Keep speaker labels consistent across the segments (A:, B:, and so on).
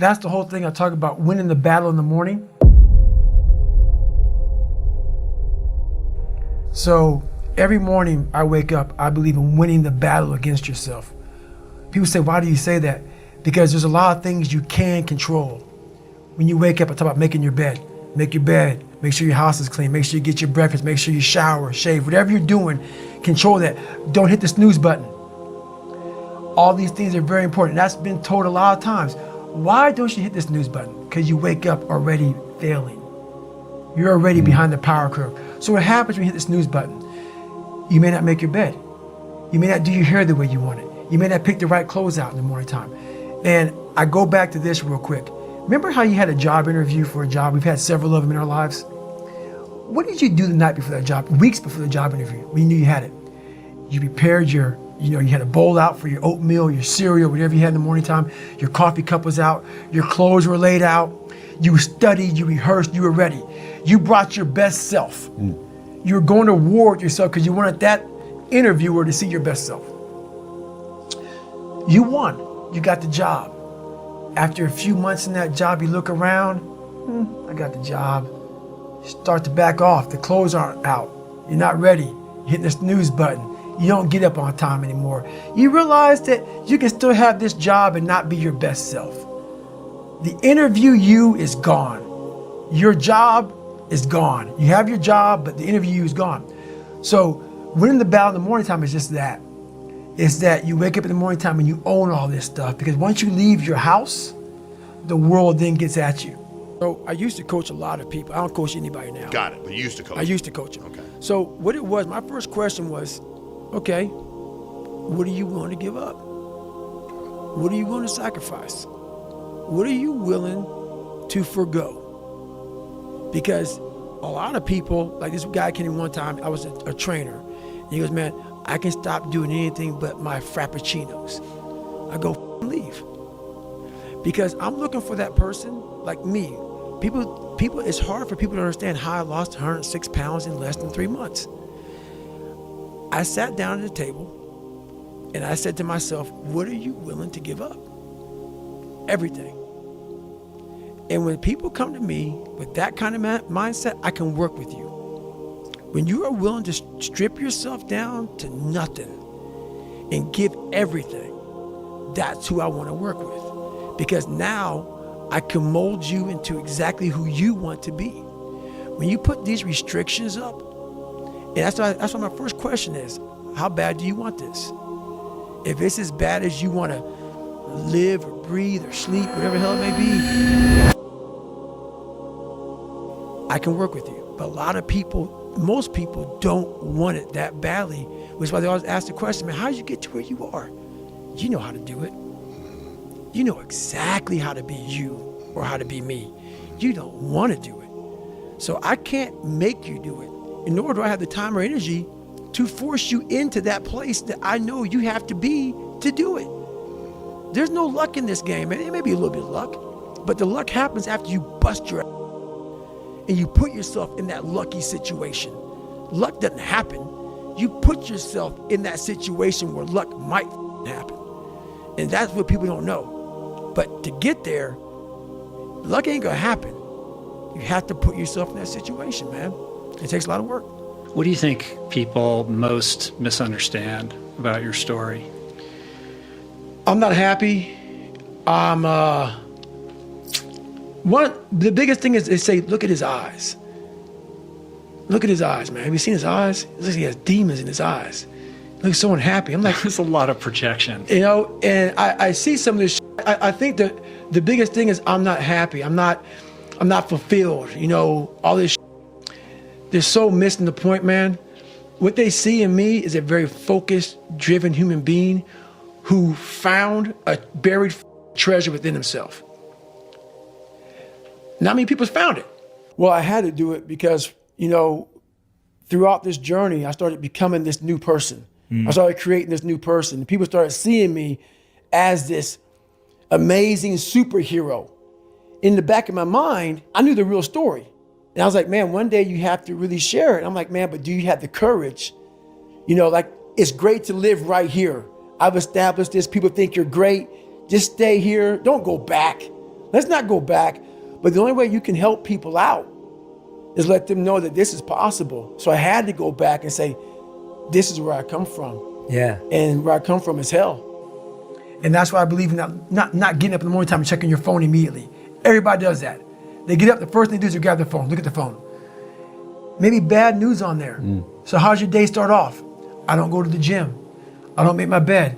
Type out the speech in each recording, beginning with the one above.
A: That's the whole thing I talk about, winning the battle in the morning. So every morning I wake up, I believe in winning the battle against yourself. People say, why do you say that? Because there's a lot of things you can control. When you wake up, I talk about making your bed. Make your bed, make sure your house is clean, make sure you get your breakfast, make sure you shower, shave, whatever you're doing, control that. Don't hit the snooze button. All these things are very important. That's been told a lot of times. Why don't you hit the snooze button? Because you wake up already failing. You're already behind the power curve. So what happens when you hit the snooze button? You may not make your bed. You may not do your hair the way you want it. You may not pick the right clothes out in the morning time. And I go back to this real quick. Remember how you had a job interview for a job? We've had several of them in our lives. What did you do the night before that job, weeks before the job interview, when you knew you had it? You prepared you had a bowl out for your oatmeal, your cereal, whatever you had in the morning time. Your coffee cup was out. Your clothes were laid out. You studied, you rehearsed, you were ready. You brought your best self. You were going to war with yourself because you wanted that interviewer to see your best self. You won. You got the job. After a few months in that job, you look around, I got the job. You start to back off. The clothes aren't out. You're not ready. You're hitting the snooze button. You don't get up on time anymore. You realize that you can still have this job and not be your best self. The interview you is gone. Your job is gone. You have your job, but the interview you is gone. So winning the battle in the morning time is just that. It's that you wake up in the morning time and you own all this stuff, because once you leave your house, the world then gets at you. So I used to coach a lot of people. I don't coach anybody now.
B: Got it, but you used to coach.
A: I used to coach them.
B: Okay.
A: So what it was, my first question was, okay, what are you willing to give up? What are you willing to sacrifice? What are you willing to forgo? Because a lot of people, like this guy came in one time, I was a trainer, and he goes, man, I can stop doing anything but my frappuccinos. I go, leave. Because I'm looking for that person like me. People, it's hard for people to understand how I lost 106 pounds in less than 3 months. I sat down at the table and I said to myself, what are you willing to give up? Everything. And when people come to me with that kind of mindset, I can work with you. When you are willing to strip yourself down to nothing and give everything, that's who I want to work with. Because now I can mold you into exactly who you want to be. When you put these restrictions up, and that's why my first question is, how bad do you want this? If it's as bad as you want to live or breathe or sleep, whatever the hell it may be, I can work with you. But a lot of people, most people don't want it that badly, which is why they always ask the question, man, how did you get to where you are? You know how to do it. You know exactly how to be you or how to be me. You don't want to do it. So I can't make you do it, and nor do I have the time or energy to force you into that place that I know you have to be to do it. There's no luck in this game, man. It may be a little bit of luck, but the luck happens after you bust your ass and you put yourself in that lucky situation. Luck doesn't happen. You put yourself in that situation where luck might happen. And that's what people don't know. But to get there, luck ain't gonna happen. You have to put yourself in that situation, man. It takes a lot of work.
C: What do you think people most misunderstand about your story?
A: I'm not happy. The biggest thing is they say, look at his eyes. Look at his eyes, man. Have you seen his eyes? It looks like he has demons in his eyes. He looks so unhappy. I'm like,
C: There's a lot of projection.
A: you know, and I see some of this. I think that the biggest thing is I'm not happy. I'm not fulfilled. You know, all this. They're so missing the point, man. What they see in me is a very focused, driven human being who found a buried treasure within himself. Not many people found it. Well, I had to do it because, you know, throughout this journey, I started becoming this new person. I started creating this new person. And people started seeing me as this amazing superhero. In the back of my mind, I knew the real story. And I was like, man, one day you have to really share it. I'm like, man, but do you have the courage? You know, like, it's great to live right here. I've established this. People think you're great. Just stay here. Don't go back. Let's not go back. But the only way you can help people out is let them know that this is possible. So I had to go back and say, this is where I come from.
B: Yeah.
A: And where I come from is hell. And that's why I believe in not getting up in the morning time and checking your phone immediately. Everybody does that. They get up, the first thing they do is grab their phone, look at the phone. Maybe bad news on there. So how's your day start off? I don't go to the gym. I don't make my bed.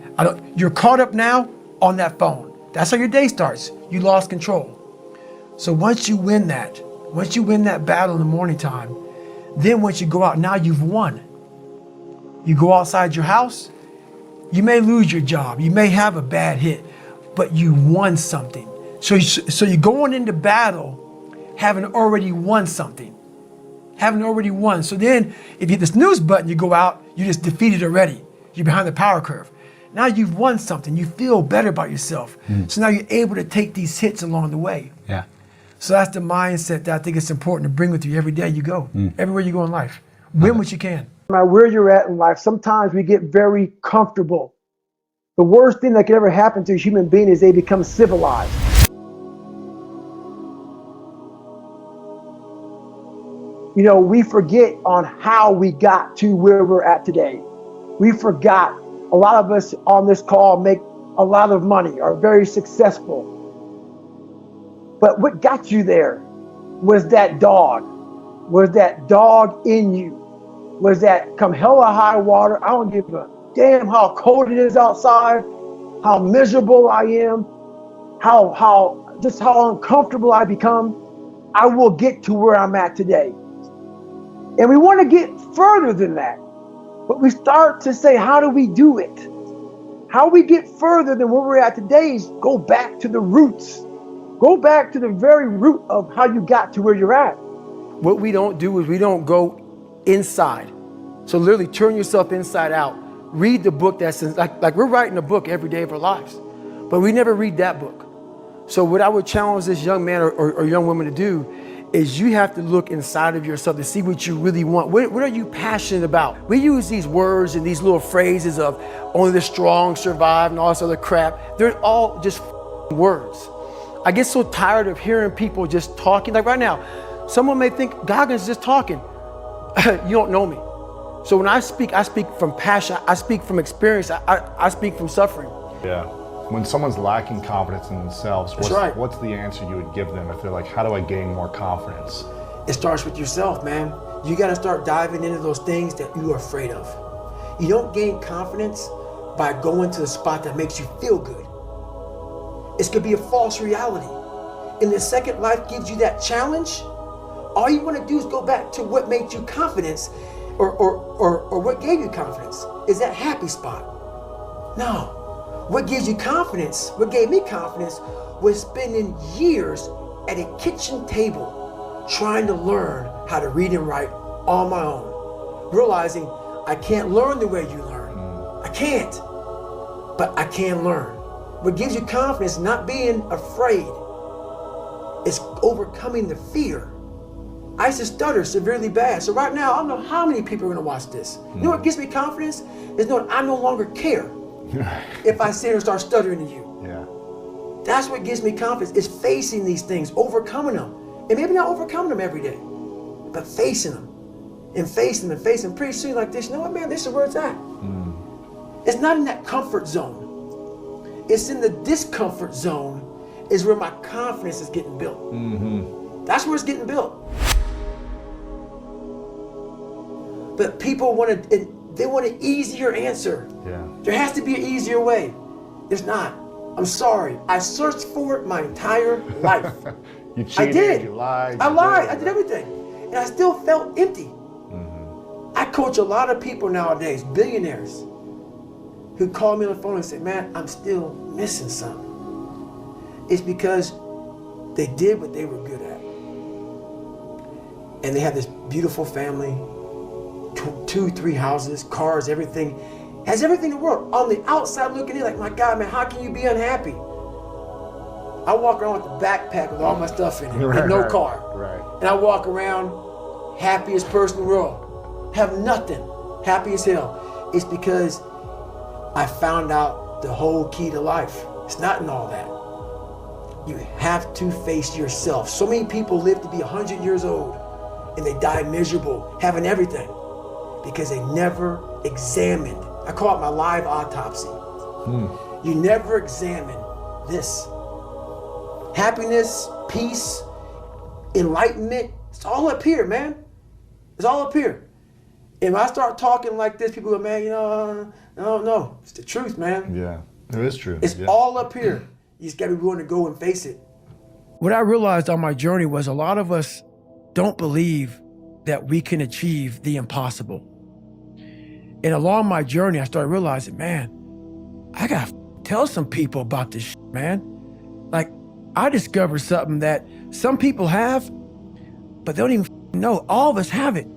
A: You're caught up now on that phone. That's how your day starts. You lost control. So once you win that battle in the morning time, then once you go out, now you've won. You go outside your house, you may lose your job, you may have a bad hit, but you won something. So you're going into battle having already won something. Having already won. So then if you hit the snooze button, you go out, you just defeated already. You're behind the power curve. Now you've won something. You feel better about yourself. So now you're able to take these hits along the way.
B: Yeah.
A: So that's the mindset that I think it's important to bring with you every day you go, everywhere you go in life. Win what you can. No matter where you're at in life, sometimes we get very comfortable. The worst thing that could ever happen to a human being is they become civilized. You know, we forget on how we got to where we're at today. We forgot. A lot of us on this call make a lot of money, are very successful. But what got you there was that dog. Was that dog in you? Was that come hell or high water, I don't give a damn how cold it is outside, how miserable I am, how uncomfortable I become, I will get to where I'm at today. And we want to get further than that. But we start to say, how do we do it? How we get further than where we're at today is go back to the roots. Go back to the very root of how you got to where you're at. What we don't do is we don't go inside. So literally turn yourself inside out. Read the book that's like we're writing a book every day of our lives, but we never read that book. So what I would challenge this young man or young woman to do is you have to look inside of yourself to see what you really want. What are you passionate about? We use these words and these little phrases of only the strong survive and all this other crap. They're all just words. I get so tired of hearing people just talking. Like right now, someone may think Goggins is just talking. You don't know me. So when I speak from passion. I speak from experience. I speak from suffering.
D: Yeah. When someone's lacking confidence in themselves, what's the answer you would give them if they're like, how do I gain more confidence?
A: It starts with yourself, man. You got to start diving into those things that you are afraid of. You don't gain confidence by going to the spot that makes you feel good. It's going to be a false reality. And the second life gives you that challenge, all you want to do is go back to what made you confidence or what gave you confidence. Is that happy spot? No. What gives you confidence, what gave me confidence, was spending years at a kitchen table trying to learn how to read and write on my own. Realizing I can't learn the way you learn. I can't, but I can learn. What gives you confidence, not being afraid, is overcoming the fear. I used to stutter severely bad. So right now, I don't know how many people are gonna watch this. You know what gives me confidence? Is knowing I no longer care if I sit here and start stuttering to you.
D: Yeah.
A: That's what gives me confidence, is facing these things, overcoming them. And maybe not overcoming them every day, but facing them and facing them and facing them. Pretty soon like this, you know what, man, this is where it's at. It's not in that comfort zone. It's in the discomfort zone is where my confidence is getting built. That's where it's getting built. But people want an easier answer.
D: Yeah.
A: There has to be an easier way. There's not. I'm sorry. I searched for it my entire life.
D: You cheated,
A: I did.
D: You lied.
A: I lied. I did everything. And I still felt empty. I coach a lot of people nowadays, billionaires, who call me on the phone and say, man, I'm still missing something. It's because they did what they were good at. And they have this beautiful family, 2, 3 houses, cars, everything. Has everything in the world. On the outside looking in, like, my God, man, how can you be unhappy? I walk around with a backpack with all my stuff in it, with no car.
D: Right.
A: And I walk around happiest person in the world. Have nothing. Happy as hell. It's because I found out the whole key to life. It's not in all that. You have to face yourself. So many people live to be 100 years old and they die miserable, having everything, because they never examined. I call it my live autopsy. You never examine this. Happiness, peace, enlightenment, it's all up here, man. It's all up here. And when I start talking like this, people go, man, you know, no. It's the truth, man.
D: Yeah, it is true.
A: It's all up here. You just got to be willing to go and face it. What I realized on my journey was a lot of us don't believe that we can achieve the impossible. And along my journey, I started realizing, man, I got to tell some people about this shit, man. Like, I discovered something that some people have, but they don't even know. All of us have it.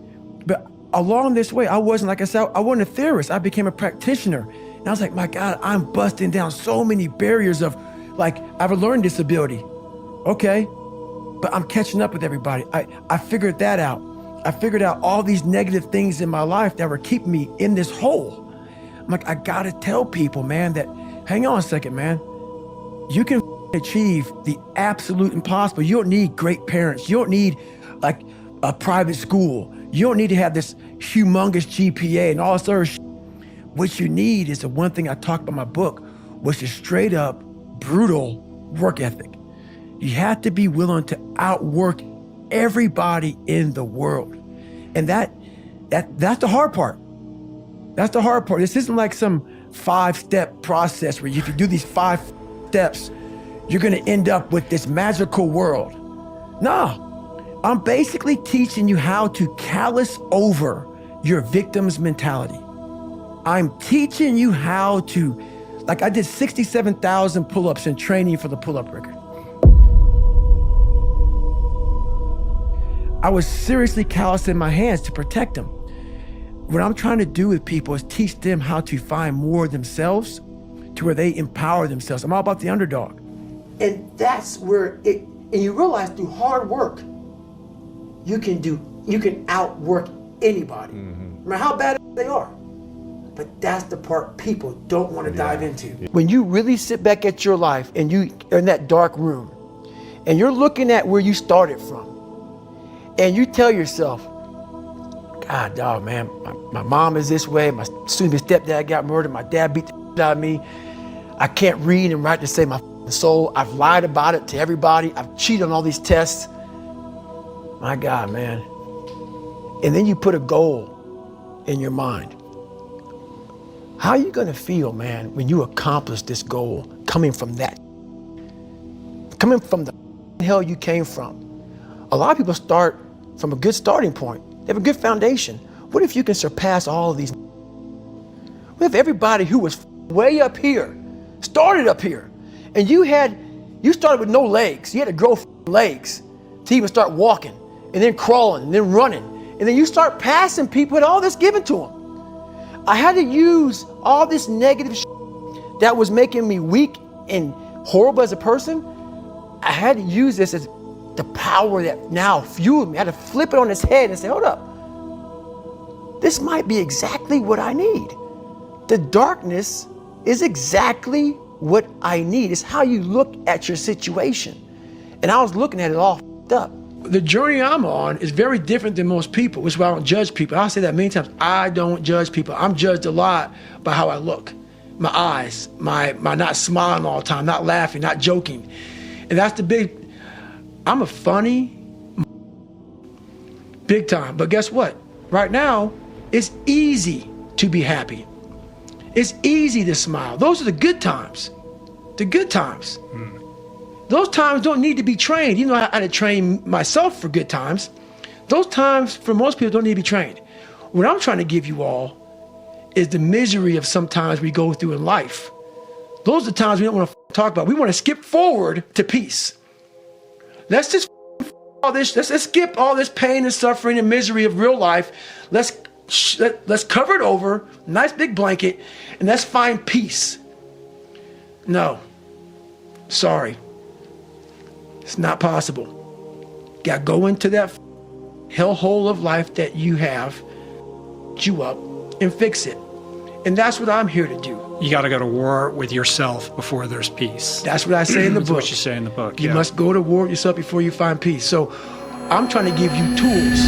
A: But along this way, I wasn't, like I said, I wasn't a theorist. I became a practitioner. And I was like, my God, I'm busting down so many barriers of, like, I have a learning disability. Okay, but I'm catching up with everybody. I figured that out. I figured out all these negative things in my life that were keeping me in this hole. I'm like, I gotta tell people, man, that, hang on a second, man. You can achieve the absolute impossible. You don't need great parents. You don't need like a private school. You don't need to have this humongous GPA and all this other shit. What you need is the one thing I talked about in my book, which is straight up brutal work ethic. You have to be willing to outwork everybody in the world. And that's the hard part. That's the hard part. This isn't like some 5-step process where if you do these 5 steps, you're gonna end up with this magical world. No, I'm basically teaching you how to callous over your victim's mentality. I'm teaching you how to, like I did 67,000 pull-ups in training for the pull-up record. I was seriously callousing my hands to protect them. What I'm trying to do with people is teach them how to find more of themselves to where they empower themselves. I'm all about the underdog. And that's where and you realize through hard work, you can outwork anybody, no matter how bad they are. But that's the part people don't want to dive into. When you really sit back at your life and you are in that dark room and you're looking at where you started from, and you tell yourself, God, dog, man, my mom is this way. My soon-to-be stepdad got murdered. My dad beat the shit out of me. I can't read and write to save my soul. I've lied about it to everybody. I've cheated on all these tests. My God, man. And then you put a goal in your mind. How are you gonna feel, man, when you accomplish this goal coming from the hell you came from? A lot of people start from a good starting point. They have a good foundation. What if you can surpass all of these? What if everybody who was way up here started up here, and you started with no legs. You had to grow legs to even start walking, and then crawling, and then running, and then you start passing people with all this given to them. I had to use all this negative that was making me weak and horrible as a person. I had to use this as the power that now fueled me. I had to flip it on its head and say, hold up. This might be exactly what I need. The darkness is exactly what I need. It's how you look at your situation. And I was looking at it all f***ed up. The journey I'm on is very different than most people, which is why I don't judge people. I'll say that many times. I don't judge people. I'm judged a lot by how I look. My eyes, my not smiling all the time, not laughing, not joking. And that's the big, I'm a funny, big time. But guess what? Right now, it's easy to be happy. It's easy to smile. Those are the good times. The good times. Those times don't need to be trained. Even though I had to train myself for good times, those times for most people don't need to be trained. What I'm trying to give you all is the misery of sometimes we go through in life. Those are the times we don't want to talk about. We want to skip forward to peace. Let's just all this. Let's skip all this pain and suffering and misery of real life. Let's cover it over, nice big blanket, and let's find peace. No, sorry, it's not possible. You gotta go into that hellhole of life that you have, you up, and fix it. And that's what I'm here to do.
C: You got to go to war with yourself before there's peace.
A: That's what I say in the
C: That's
A: book.
C: what you say in the book.
A: You must go to war with yourself before you find peace. So I'm trying to give you tools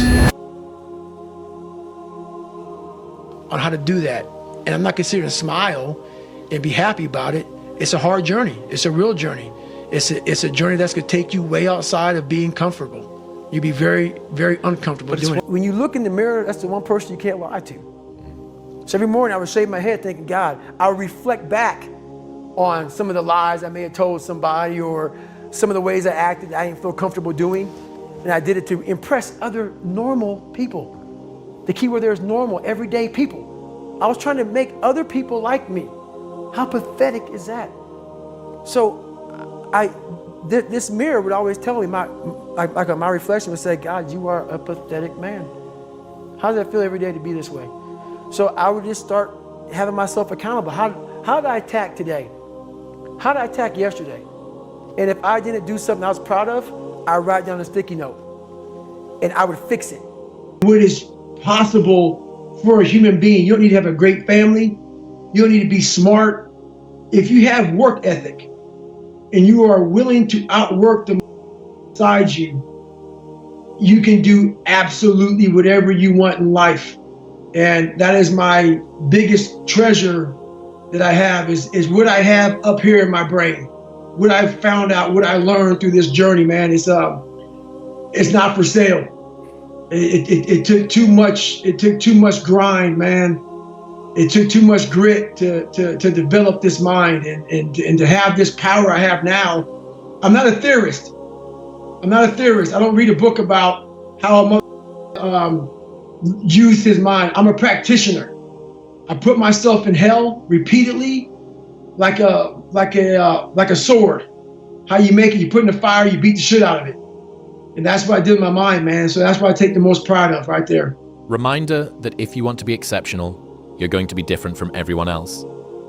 A: on how to do that. And I'm not considering smile and be happy about it. It's a hard journey. It's a real journey. It's a journey that's going to take you way outside of being comfortable. You'll be very, very uncomfortable doing it. When you look in the mirror, that's the one person you can't lie to. So every morning I would shave my head thinking, God, I'll reflect back on some of the lies I may have told somebody or some of the ways I acted that I didn't feel comfortable doing. And I did it to impress other normal people. The key word there is normal, everyday people. I was trying to make other people like me. How pathetic is that? So this mirror would always tell me, my reflection would say, God, you are a pathetic man. How does that feel every day to be this way? So I would just start having myself accountable. How did I attack today? How did I attack yesterday? And if I didn't do something I was proud of, I'd write down a sticky note and I would fix it. What is possible for a human being? You don't need to have a great family. You don't need to be smart. If you have work ethic and you are willing to outwork the beside you, you can do absolutely whatever you want in life. And that is my biggest treasure that I have is what I have up here in my brain. What I've found out, what I learned through this journey, man, it's not for sale. It took too much grind, man. It took too much grit to develop this mind and to have this power I have now. I'm not a theorist. I don't read a book about how a mother used his mind. I'm a practitioner. I put myself in hell repeatedly, like a sword. How you make it? You put in the fire, you beat the shit out of it. And that's what I did in my mind, man. So that's what I take the most pride of right there.
B: Reminder that if you want to be exceptional, you're going to be different from everyone else.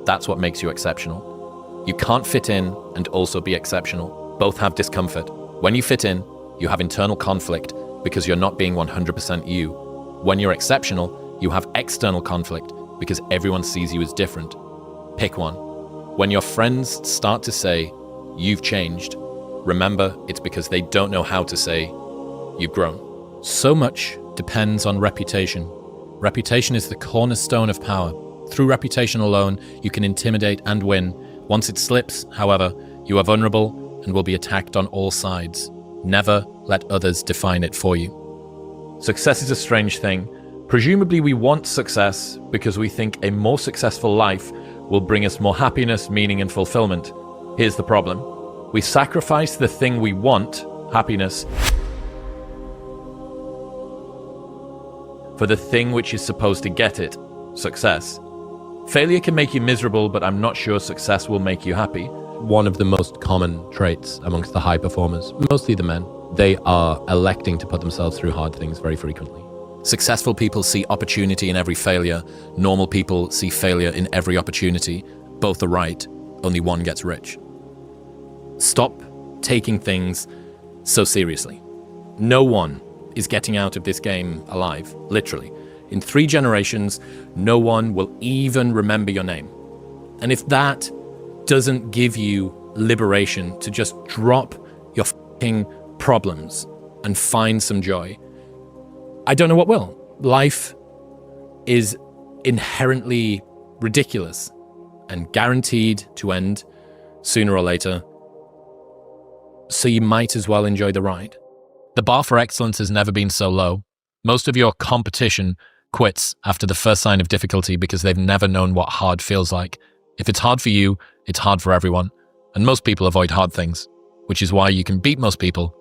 B: That's what makes you exceptional. You can't fit in and also be exceptional. Both have discomfort. When you fit in, you have internal conflict because you're not being 100% you. When you're exceptional, you have external conflict because everyone sees you as different. Pick one. When your friends start to say, you've changed, remember it's because they don't know how to say, you've grown. So much depends on reputation. Reputation is the cornerstone of power. Through reputation alone, you can intimidate and win. Once it slips, however, you are vulnerable and will be attacked on all sides. Never let others define it for you. Success is a strange thing. Presumably we want success because we think a more successful life will bring us more happiness, meaning, and fulfillment. Here's the problem. We sacrifice the thing we want, happiness, for the thing which is supposed to get it, success. Failure can make you miserable, but I'm not sure success will make you happy. One of the most common traits amongst the high performers, mostly the men, they are electing to put themselves through hard things very frequently. Successful people see opportunity in every failure. Normal people see failure in every opportunity. Both are right, only one gets rich. Stop taking things so seriously. No one is getting out of this game alive, literally. In 3 generations, no one will even remember your name. And if that doesn't give you liberation to just drop your fucking problems and find some joy, I don't know what will. Life is inherently ridiculous and guaranteed to end sooner or later. So you might as well enjoy the ride. The bar for excellence has never been so low. Most of your competition quits after the first sign of difficulty because they've never known what hard feels like. If it's hard for you, it's hard for everyone. And most people avoid hard things, which is why you can beat most people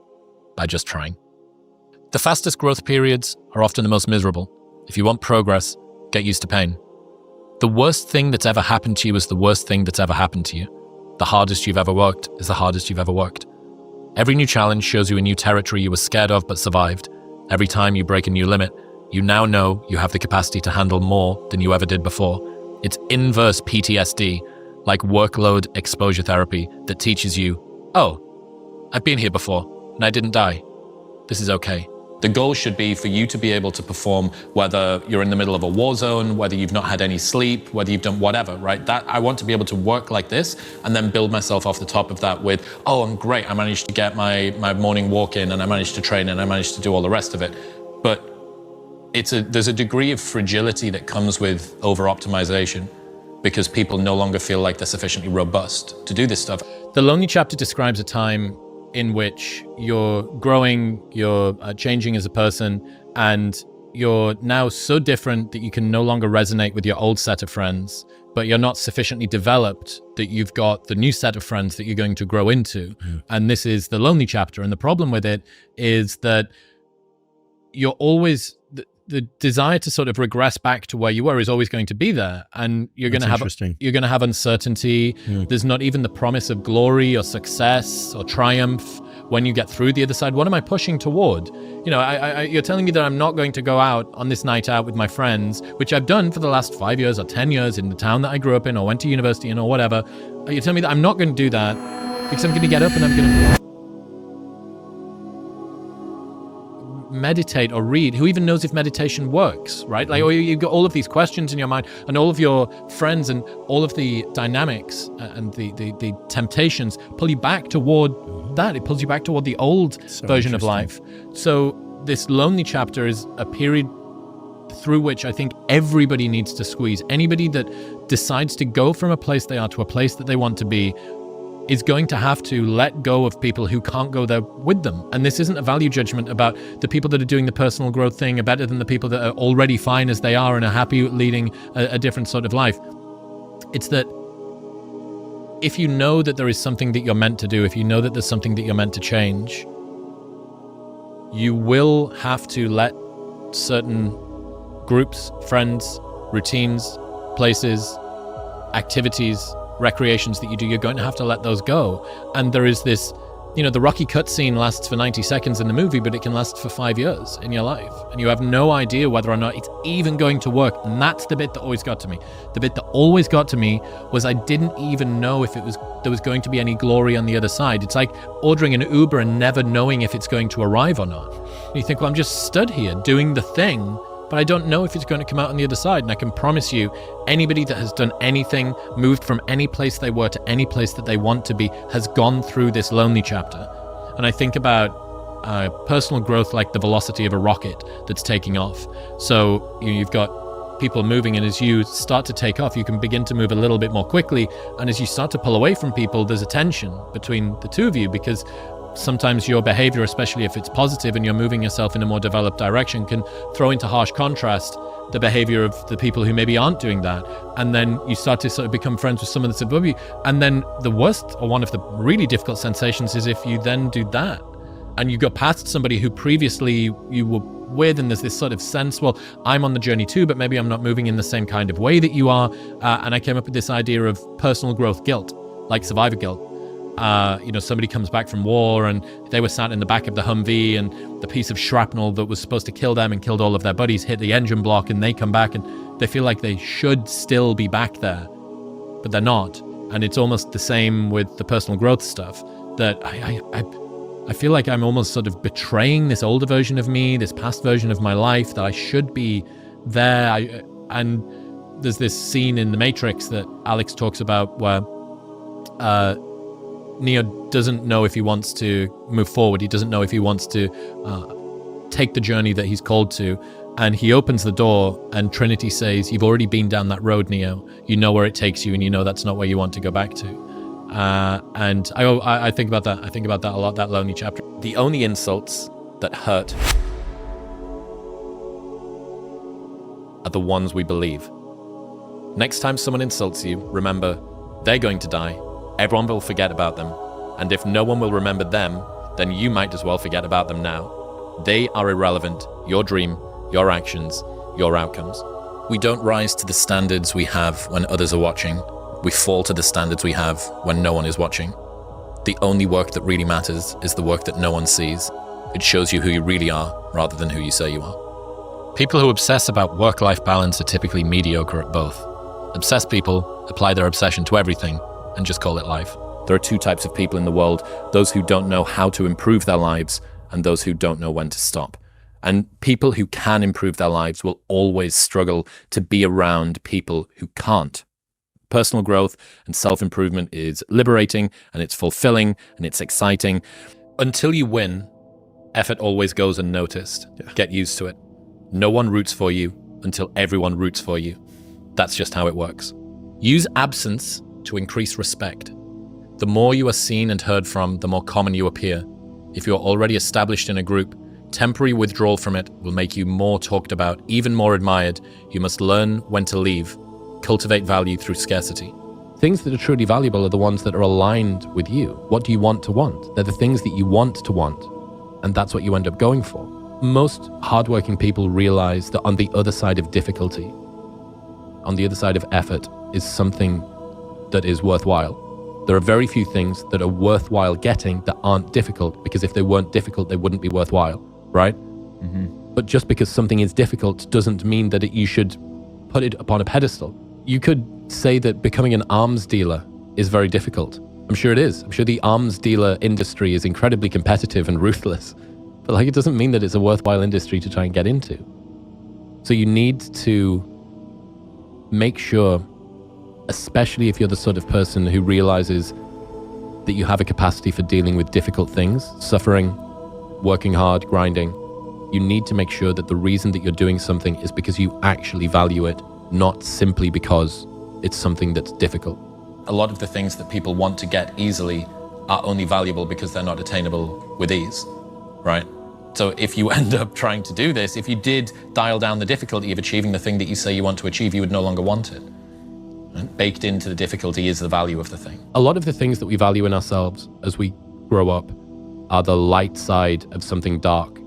B: by just trying. The fastest growth periods are often the most miserable. If you want progress, get used to pain. The worst thing that's ever happened to you is the worst thing that's ever happened to you. The hardest you've ever worked is the hardest you've ever worked. Every new challenge shows you a new territory you were scared of but survived. Every time you break a new limit, you now know you have the capacity to handle more than you ever did before. It's inverse PTSD, like workload exposure therapy, that teaches you, oh, I've been here before and I didn't die. This is okay. The goal should be for you to be able to perform, whether you're in the middle of a war zone, whether you've not had any sleep, whether you've done whatever, right? That I want to be able to work like this and then build myself off the top of that with, oh, I'm great. I managed to get my morning walk in, and I managed to train, and I managed to do all the rest of it. But there's a degree of fragility that comes with over-optimization, because people no longer feel like they're sufficiently robust to do this stuff. The Lonely chapter describes a time in which you're growing, you're changing as a person, and you're now so different that you can no longer resonate with your old set of friends, but you're not sufficiently developed that you've got the new set of friends that you're going to grow into. And this is the Lonely chapter. And the problem with it is that you're always, the desire to sort of regress back to where you were is always going to be there, and you're going to have uncertainty. There's not even the promise of glory or success or triumph when you get through the other side. What am I pushing toward? You know, you're telling me that I'm not going to go out on this night out with my friends, which I've done for the last 5 years or 10 years in the town that I grew up in or went to university in or whatever. You're telling me that I'm not going to do that because I'm going to get up and I'm going to meditate or read. Who even knows if meditation works, right? Like, or you've got all of these questions in your mind, and all of your friends and all of the dynamics and the temptations pull you back toward that. It pulls you back toward the old version of life. So this Lonely chapter is a period through which I think everybody needs to squeeze. Anybody that decides to go from a place they are to a place that they want to be is going to have to let go of people who can't go there with them. And this isn't a value judgment about the people that are doing the personal growth thing are better than the people that are already fine as they are and are happy leading a different sort of life. It's that if you know that there is something that you're meant to do, if you know that there's something that you're meant to change, you will have to let certain groups, friends, routines, places, activities, recreations that you do, you're going to have to let those go. And there is this, you know, the Rocky cutscene lasts for 90 seconds in the movie, but it can last for 5 years in your life. And you have no idea whether or not it's even going to work. And that's the bit that always got to me. The bit that always got to me was I didn't even know if there was going to be any glory on the other side. It's like ordering an Uber and never knowing if it's going to arrive or not. And you think, well, I'm just stood here doing the thing, but I don't know if it's going to come out on the other side. And I can promise you, anybody that has done anything, moved from any place they were to any place that they want to be, has gone through this Lonely chapter. And I think about personal growth like the velocity of a rocket that's taking off. So you've got people moving, and as you start to take off, you can begin to move a little bit more quickly. And as you start to pull away from people, there's a tension between the two of you, because sometimes your behavior, especially if it's positive and you're moving yourself in a more developed direction, can throw into harsh contrast the behavior of the people who maybe aren't doing that. And then you start to sort of become friends with someone that's above you. And then the worst, or one of the really difficult sensations, is if you then do that and you go past somebody who previously you were with, and there's this sort of sense, well, I'm on the journey too, but maybe I'm not moving in the same kind of way that you are. And I came up with this idea of personal growth guilt, like survivor guilt. Somebody comes back from war and they were sat in the back of the Humvee, and the piece of shrapnel that was supposed to kill them and killed all of their buddies hit the engine block, and they come back and they feel like they should still be back there, but they're not. And it's almost the same with the personal growth stuff, that I feel like I'm almost sort of betraying this older version of me, this past version of my life, that I should be there. And there's this scene in The Matrix that Alex talks about where Neo doesn't know if he wants to move forward. He doesn't know if he wants to take the journey that he's called to. And he opens the door and Trinity says, "You've already been down that road, Neo. You know where it takes you, and you know that's not where you want to go back to." And I think about that. I think about that a lot, that Lonely chapter. The only insults that hurt are the ones we believe. Next time someone insults you, remember, they're going to die. Everyone will forget about them. And if no one will remember them, then you might as well forget about them now. They are irrelevant. Your dream, your actions, your outcomes. We don't rise to the standards we have when others are watching. We fall to the standards we have when no one is watching. The only work that really matters is the work that no one sees. It shows you who you really are rather than who you say you are. People who obsess about work-life balance are typically mediocre at both. Obsessed people apply their obsession to everything and just call it life. There are two types of people in the world: those who don't know how to improve their lives and those who don't know when to stop. And people who can improve their lives will always struggle to be around people who can't. Personal growth and self-improvement is liberating, and it's fulfilling, and it's exciting. Until you win, effort always goes unnoticed. Get used to it. No one roots for you until everyone roots for you. That's just how it works. Use absence to increase respect. The more you are seen and heard from, the more common you appear. If you're already established in a group, temporary withdrawal from it will make you more talked about, even more admired. You must learn when to leave. Cultivate value through scarcity. Things that are truly valuable are the ones that are aligned with you. What do you want to want? They're the things that you want to want, and that's what you end up going for. Most hardworking people realize that on the other side of difficulty, on the other side of effort, is something that is worthwhile. There are very few things that are worthwhile getting that aren't difficult, because if they weren't difficult, they wouldn't be worthwhile, right? But just because something is difficult doesn't mean that you should put it upon a pedestal. You could say that becoming an arms dealer is very difficult. I'm sure it is. I'm sure the arms dealer industry is incredibly competitive and ruthless. But it doesn't mean that it's a worthwhile industry to try and get into. So you need to make sure, especially if you're the sort of person who realizes that you have a capacity for dealing with difficult things, suffering, working hard, grinding, you need to make sure that the reason that you're doing something is because you actually value it, not simply because it's something that's difficult. A lot of the things that people want to get easily are only valuable because they're not attainable with ease, right? So if you end up trying to do this, if you did dial down the difficulty of achieving the thing that you say you want to achieve, you would no longer want it. And baked into the difficulty is the value of the thing. A lot of the things that we value in ourselves as we grow up are the light side of something dark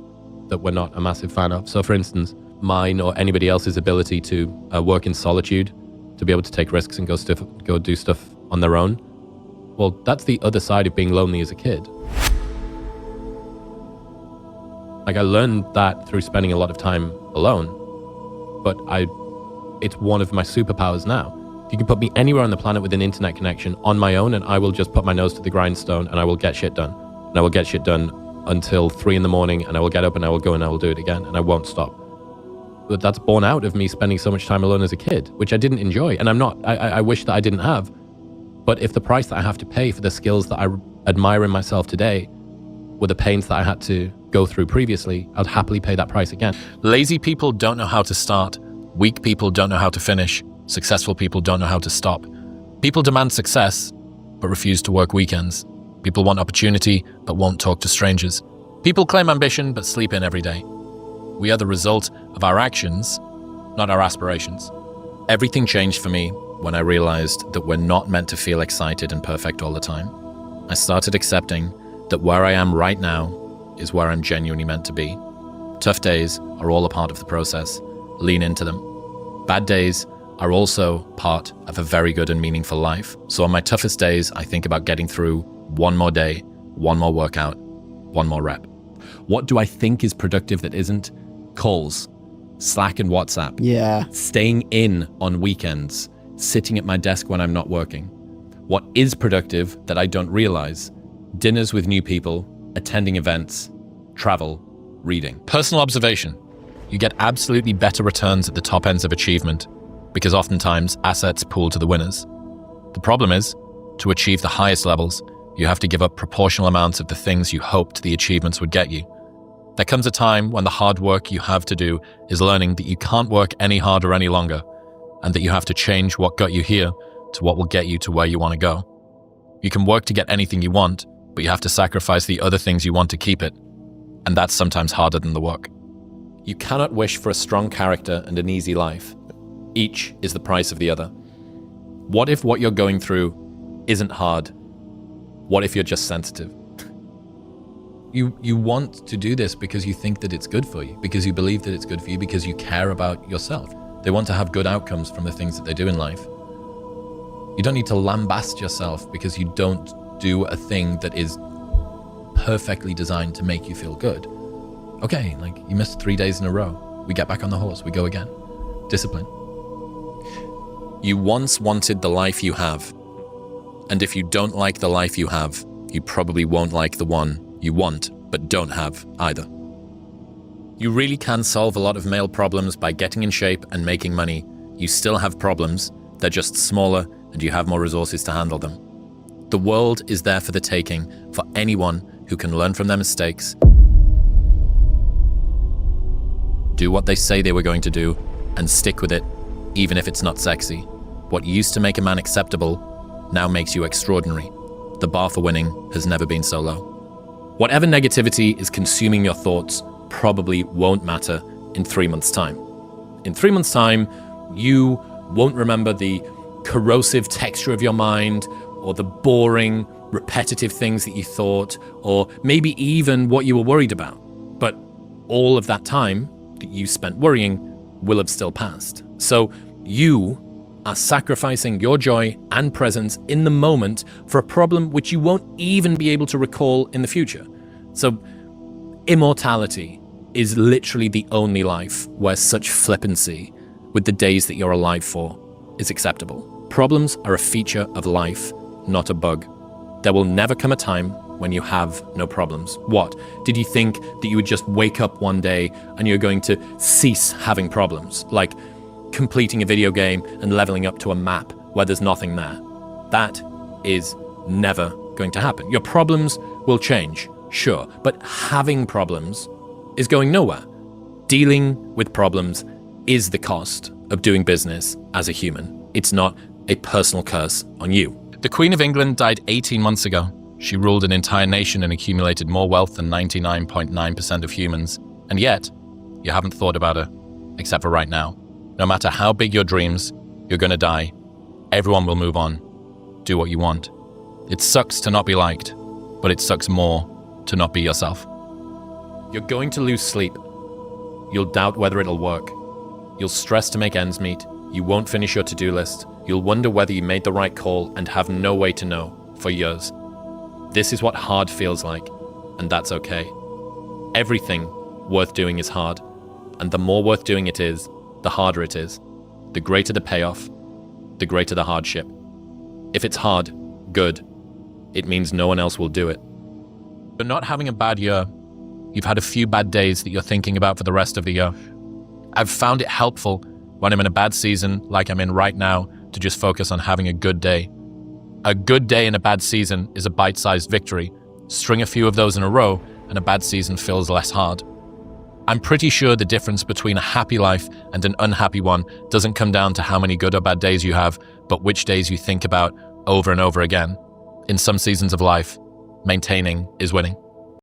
B: that we're not a massive fan of. So for instance, mine or anybody else's ability to work in solitude, to be able to take risks and go do stuff on their own. Well, that's the other side of being lonely as a kid. I learned that through spending a lot of time alone, but it's one of my superpowers now. If you can put me anywhere on the planet with an internet connection on my own, and I will just put my nose to the grindstone and I will get shit done. And I will get shit done until 3 a.m, and I will get up and I will go and I will do it again, and I won't stop. But that's born out of me spending so much time alone as a kid, which I didn't enjoy, and I wish that I didn't have. But if the price that I have to pay for the skills that I admire in myself today were the pains that I had to go through previously, I'd happily pay that price again. Lazy people don't know how to start. Weak people don't know how to finish. Successful people don't know how to stop. People demand success, but refuse to work weekends. People want opportunity, but won't talk to strangers. People claim ambition, but sleep in every day. We are the result of our actions, not our aspirations. Everything changed for me when I realized that we're not meant to feel excited and perfect all the time. I started accepting that where I am right now is where I'm genuinely meant to be. Tough days are all a part of the process. Lean into them. Bad days are also part of a very good and meaningful life. So on my toughest days, I think about getting through one more day, one more workout, one more rep. What do I think is productive that isn't? Calls, Slack and WhatsApp.
E: Yeah.
B: Staying in on weekends, sitting at my desk when I'm not working. What is productive that I don't realize? Dinners with new people, attending events, travel, reading. Personal observation. You get absolutely better returns at the top ends of achievement because oftentimes assets pool to the winners. The problem is, to achieve the highest levels, you have to give up proportional amounts of the things you hoped the achievements would get you. There comes a time when the hard work you have to do is learning that you can't work any harder any longer, and that you have to change what got you here to what will get you to where you want to go. You can work to get anything you want, but you have to sacrifice the other things you want to keep it, and that's sometimes harder than the work. You cannot wish for a strong character and an easy life. Each is the price of the other. What if what you're going through isn't hard? What if you're just sensitive? You want to do this because you think that it's good for you, because you believe that it's good for you, because you care about yourself. They want to have good outcomes from the things that they do in life. You don't need to lambast yourself because you don't do a thing that is perfectly designed to make you feel good. Okay, you missed 3 days in a row. We get back on the horse, we go again. Discipline. You once wanted the life you have. And if you don't like the life you have, you probably won't like the one you want but don't have either. You really can solve a lot of male problems by getting in shape and making money. You still have problems, they're just smaller and you have more resources to handle them. The world is there for the taking for anyone who can learn from their mistakes, do what they say they were going to do, and stick with it, even if it's not sexy. What used to make a man acceptable now makes you extraordinary. The bar for winning has never been so low. Whatever negativity is consuming your thoughts probably won't matter in 3 months' time. In 3 months' time, you won't remember the corrosive texture of your mind, or the boring, repetitive things that you thought, or maybe even what you were worried about. But all of that time that you spent worrying will have still passed. So you are sacrificing your joy and presence in the moment for a problem which you won't even be able to recall in the future. So immortality is literally the only life where such flippancy with the days that you're alive for is acceptable. Problems are a feature of life, not a bug. There will never come a time when you have no problems. What? Did you think that you would just wake up one day and you're going to cease having problems? Like completing a video game and leveling up to a map where there's nothing there. That is never going to happen. Your problems will change, sure, but having problems is going nowhere. Dealing with problems is the cost of doing business as a human. It's not a personal curse on you. The Queen of England died 18 months ago. She ruled an entire nation and accumulated more wealth than 99.9% of humans. And yet, you haven't thought about her, except for right now. No matter how big your dreams, you're gonna die. Everyone will move on. Do what you want. It sucks to not be liked, but it sucks more to not be yourself. You're going to lose sleep. You'll doubt whether it'll work. You'll stress to make ends meet. You won't finish your to-do list. You'll wonder whether you made the right call and have no way to know for years. This is what hard feels like, and that's okay. Everything worth doing is hard, and the more worth doing it is, the harder it is. The greater the payoff, the greater the hardship. If it's hard, good. It means no one else will do it. You're not having a bad year. You've had a few bad days that you're thinking about for the rest of the year. I've found it helpful when I'm in a bad season, like I'm in right now, to just focus on having a good day. A good day in a bad season is a bite-sized victory. String a few of those in a row, and a bad season feels less hard. I'm pretty sure the difference between a happy life and an unhappy one doesn't come down to how many good or bad days you have, but which days you think about over and over again. In some seasons of life, maintaining is winning.